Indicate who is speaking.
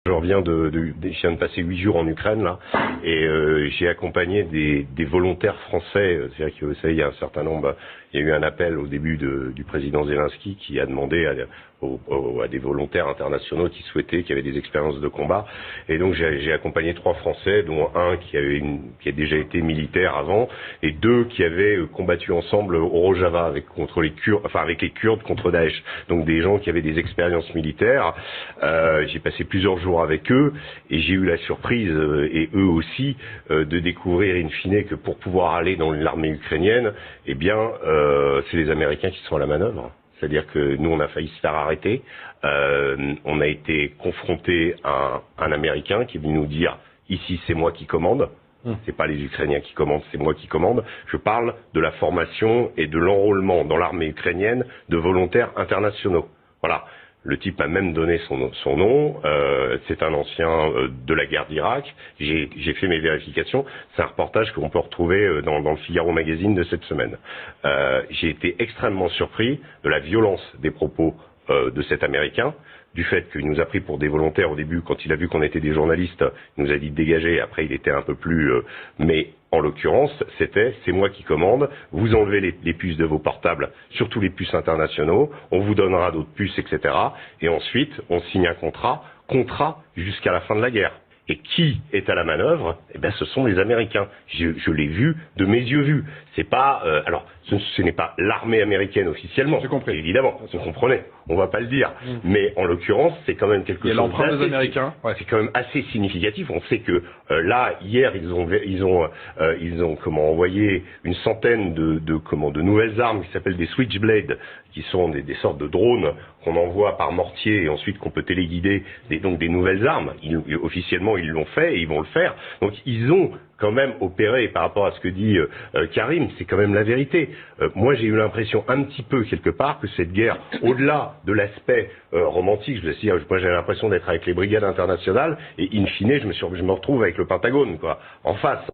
Speaker 1: Je reviens je viens de passer 8 jours en Ukraine là, et j'ai accompagné des volontaires français. C'est-à-dire que vous savez, il y a un certain nombre. Il y a eu un appel au début du président Zelensky qui a demandé à des volontaires internationaux qui souhaitaient, qui avaient des expériences de combat. Et donc j'ai accompagné 3 Français, dont un qui a déjà été militaire avant, et 2 qui avaient combattu ensemble au Rojava avec les Kurdes contre Daesh. Donc des gens qui avaient des expériences militaires. J'ai passé plusieurs jours avec eux et j'ai eu la surprise, et eux aussi, de découvrir in fine que pour pouvoir aller dans l'armée ukrainienne, eh bien, c'est les Américains qui sont à la manœuvre. C'est-à-dire que nous, on a failli se faire arrêter. On a été confronté à un Américain qui est venu nous dire « Ici, c'est moi qui commande ». C'est pas les Ukrainiens qui commandent, c'est moi qui commande. Je parle de la formation et de l'enrôlement dans l'armée ukrainienne de volontaires internationaux. Voilà. Le type a même donné son nom. C'est un ancien de la guerre d'Irak. J'ai fait mes vérifications. C'est un reportage qu'on peut retrouver dans le Figaro Magazine de cette semaine. J'ai été extrêmement surpris de la violence des propos de cet Américain, du fait qu'il nous a pris pour des volontaires au début. Quand il a vu qu'on était des journalistes, il nous a dit de dégager. Après, il était un peu plus... mais en l'occurrence, c'est moi qui commande. Vous enlevez les puces de vos portables, surtout les puces internationaux. On vous donnera d'autres puces, etc. Et ensuite, on signe un contrat jusqu'à la fin de la guerre. Et qui est à la manœuvre? Eh bien, ce sont les Américains. Je l'ai vu de mes yeux vus. C'est pas, alors, ce n'est pas l'armée américaine officiellement.
Speaker 2: J'ai compris.
Speaker 1: Évidemment, vous comprenez. On va pas le dire. Mais en l'occurrence, c'est quand même quelque chose.
Speaker 2: Il y a l'empreinte des Américains.
Speaker 1: Ouais. C'est quand même assez significatif. On sait que là, hier, ils ont envoyé une centaine de nouvelles armes qui s'appellent des Switchblade, qui sont des sortes de drones qu'on envoie par mortier et ensuite qu'on peut téléguider. Donc des nouvelles armes. Officiellement, ils l'ont fait et ils vont le faire. Donc ils ont quand même opéré par rapport à ce que dit Karim, c'est quand même la vérité. Moi, j'ai eu l'impression un petit peu, quelque part, que cette guerre, au-delà de l'aspect romantique, je veux dire, moi j'ai l'impression d'être avec les brigades internationales, et in fine, je me retrouve avec le Pentagone, quoi, en face.